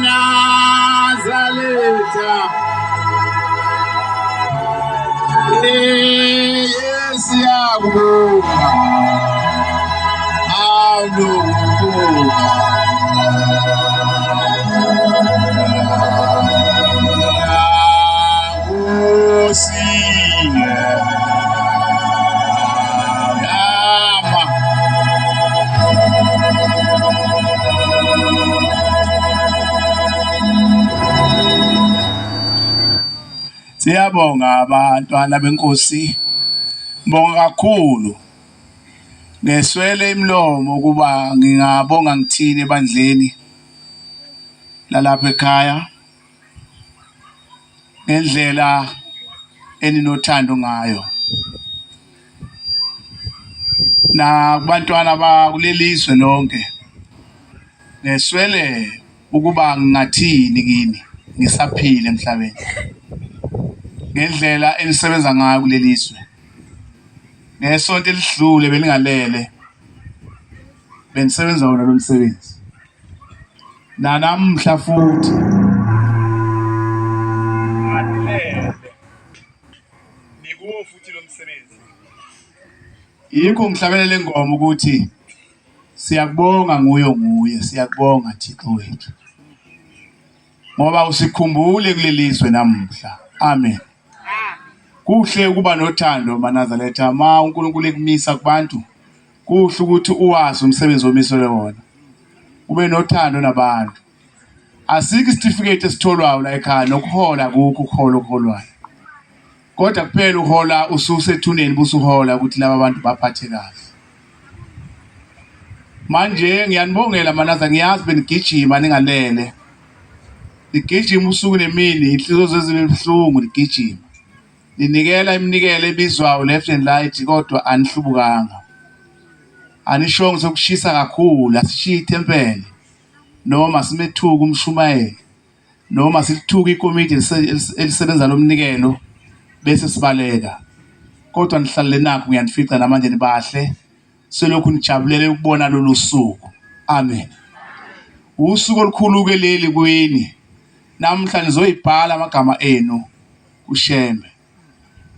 Nazareta. Siyabonga. Siyabonga abantwana benkosi, bonga kakhulu. Ngeswele imlomo kuba ngingabonga ngithini ebandleni lalapha ekhaya ngendlela eninothando ngayo. Na kubantwana bakulelizwe lonke. Ngeswele ukuba ngingathini kini ngisaphila emhlabeni. Ngendlela enisebenza ngayo kulelizwe. Ngesonto elidlule belingalele. Benisebenza wona lo msebenzi. Namhla futhi anilele. Nikuwo futhi lo msebenzi. Yikho ngihlabelele ingoma ukuthi siyakubonga nguye, siyakubonga Thixo wethu. Ngoba usikhumbule kulelizwe namhla. Amen. Kuhle ukuba nothando maNazaretha ma uNkulunkulu ekumisa kubantu. Kuhle ukuthi uwazi umsebenzi omisele wona. Ube nothando nabantu. Asikho isitifiketi esitholwayo la ekhaya nokuhola kukho ukuhola okuholwayo. Kodwa kuphela uhola ususethuneni busuhola ukuthi laba bantu baphathe kahle. Manje ngiyanibongela maNaza, ngiyazi benigijima ningalele. Nigijima usuku nemini, inhliziyo zezibe ebuhlungu nigijima. Ninikela iminikelo ebizwayo left and right kodwa anihlubukanga. Anishongo sokushisa kakhulu, asishiye iTemple. Noma simethuka umshumayeli. Noma silithuka ikomiti elisebenza lomnikelo bese sibaleka. Kodwa nihlalele nakho ngiyanifica namanje nibahle. Selokhu nijabulele ukubona lolu suku. Amen. Usuku olukhulu ke leli kuyini. Namhla nizoyibhala amagama enu kushembe.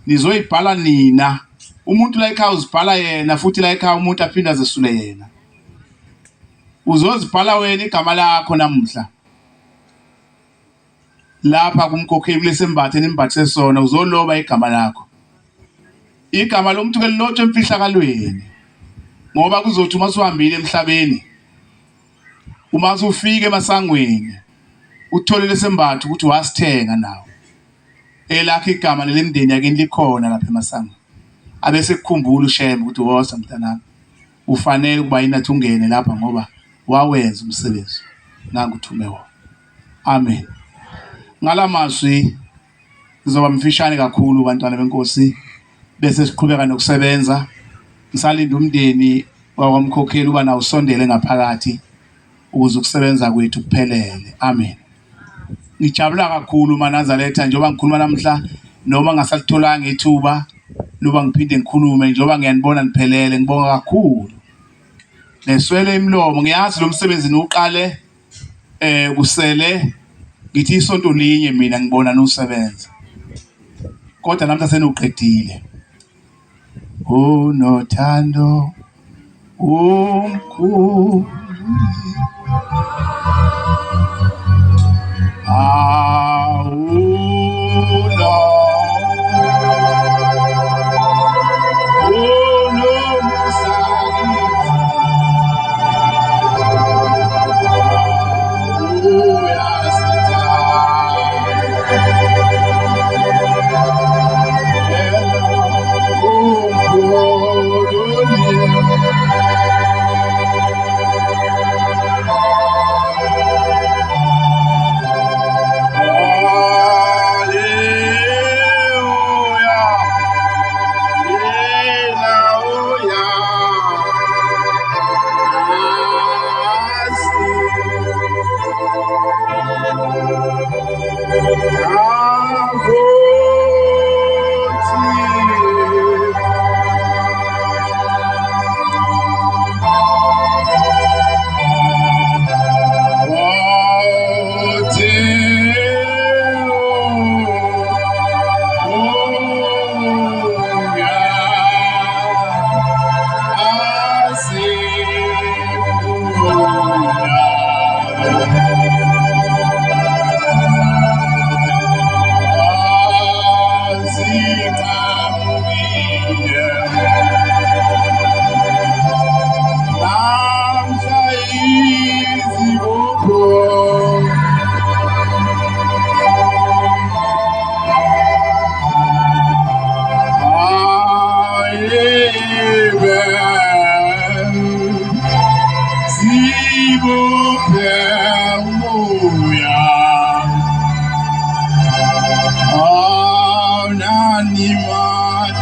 Nizoyibhala nina. Umuntu la ekhaya uzibhala yena futhi la ekhaya umuntu aphinda azesule yena. Uzozibhala wena igama lakho namhla. Lapha kuMkhokheli lesembathe nimbathe sona uzoloba igama lakho. Igama lomuntu ke lilotshwe emfihlakalweni. Ngoba kuzothi uma usihambile emhlabeni uma usufika emasangweni uthole lesembatho ukuthi wasithenga nawo. Elakhe igama lelemndeni yakini likhona lapha emasangweni. Abese kukhumbula ushembe ukuthi wosa mntanami ufanele ukuba inathi ungene lapha ngoba wawenza umsebenzi nganguthume wona. Amen. Ngalamazwi ngizoba mfishane kakhulu bantwana benkosi bese siqhubeka nokusebenza. Ngisalinda umndeni wakwamkhokheli uba nawo usondele ngaphakathi ukuze ukusebenza kwethu kuphelele. Amen. Ngijabula kakhulu maNazaretha njengoba ngikhuluma namhla noma ngasalitholanga ithuba luba ngiphinde ngikhulume njengoba ngiyanibona niphelele. Ngibonga kakhulu. Neswele imlomo ngiyazi lo msebenzi niuqale kusele ngithi isonto linye mina ngibona nusebenza. Kodwa namhla senuqedile. Unothando omkhulu.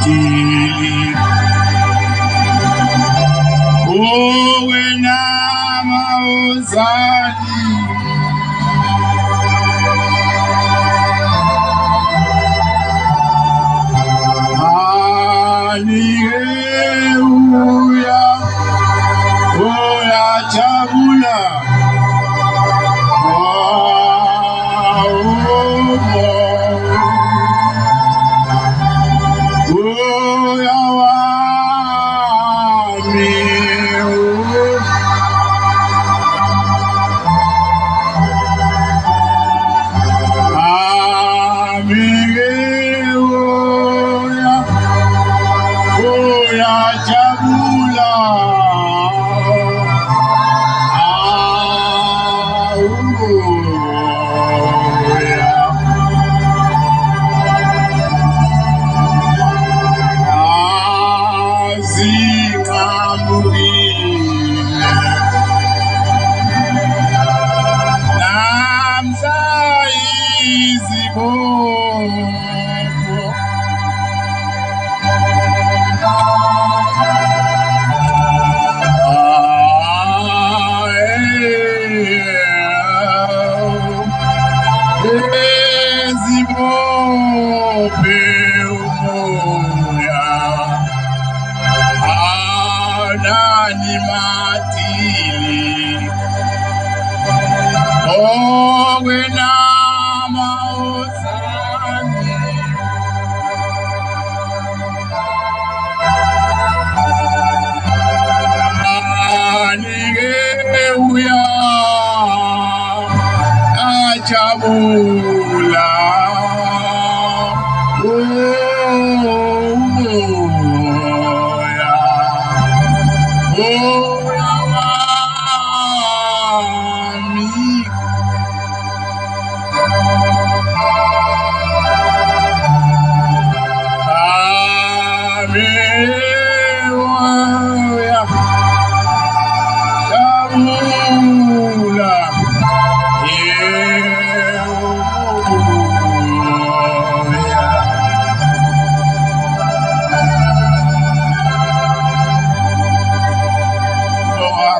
matili wena mauzali Hallelujah, Oya Jabula, Oya Wami, Oya Jabula. Jabula,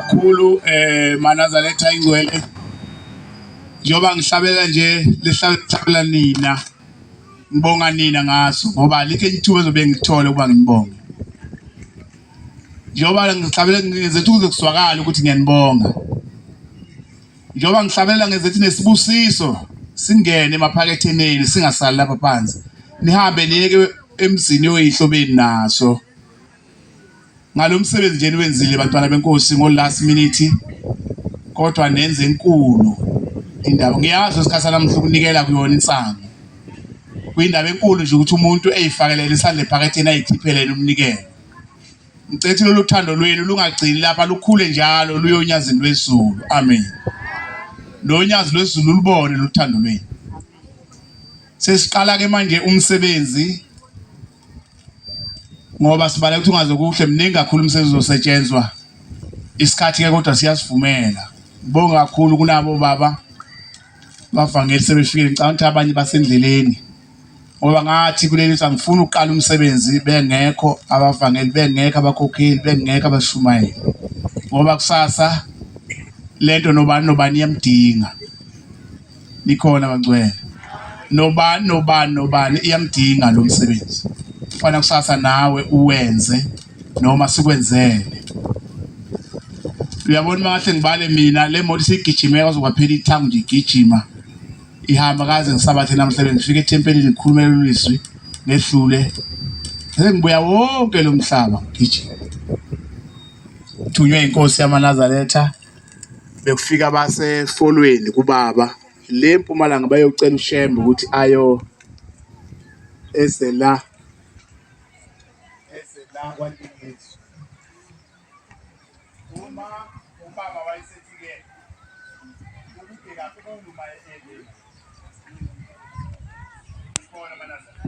kakhulu Manazaletha ingcwele njoba ngihlabela nje lehlabela nina ngibonga nina ngaso ngoba likhe ithuba ezobe ngithole ukuba ngibonge njoba ngihlabela ngezethu ukuze kuswakala ukuthi ngiyanibonga njoba ngihlabela ngezethu nesibusiso singene emaphaketheneni singasali lapha phansi nihambe niyeke emzini oyihlobeni naso ngalomsebenzi nje niwenzile bantwana benkosi ngo last minute kodwa nenze enkulu indaba ngiyazi isikhathi namhla ukunikela kuyona insango kuyindaba enkulu nje ukuthi umuntu eyifakelele isandla ephaketheni ayikhiphelele umnikelo ngicela lolu thando lwenu lungagcini lapha lukhule njalo luyonyazini lwezulu amen lonyazi lwezulu lubone luthando lwenu sesiqala ke manje umsebenzi ngoba sibale ukuthi ungazokuhle mningi kakhulu umsebenzi osetshenzwa isikhathi ke kodwa siyasivumela ngibonga kakhulu kunabo baba bavangeli sebefikile ngicabanga ukuthi abanye basendleleni ngoba ngathi kuleli sangifuna ukuqala umsebenzi bengekho abavangeli bengekho abakhokheli bengekho abashumayeli ngoba kusasa lento nobani iyamdinga nikhona bangcwele nobani iyamdinga lo msebenzi ufana kusasa nawe uwenze noma sikwenzele uyabona manje ngibale mina le moto sigijimeka kuzokuphela ithangu nje igijima ihamba kaze ngisabathe namhlanje ngifike etempelini ngikhulumela uLizwi nehlule sengibuya wonke lo mhlaba ngijima thunywe inkosi yamaNazaretha bekufika basefolweni kubaba le Mpumalanga bayocela uShembe ukuthi ayo esela kwalingizwe uma ubaba wayesethike ukuthi kahle kuluma ehlelweni khona manaza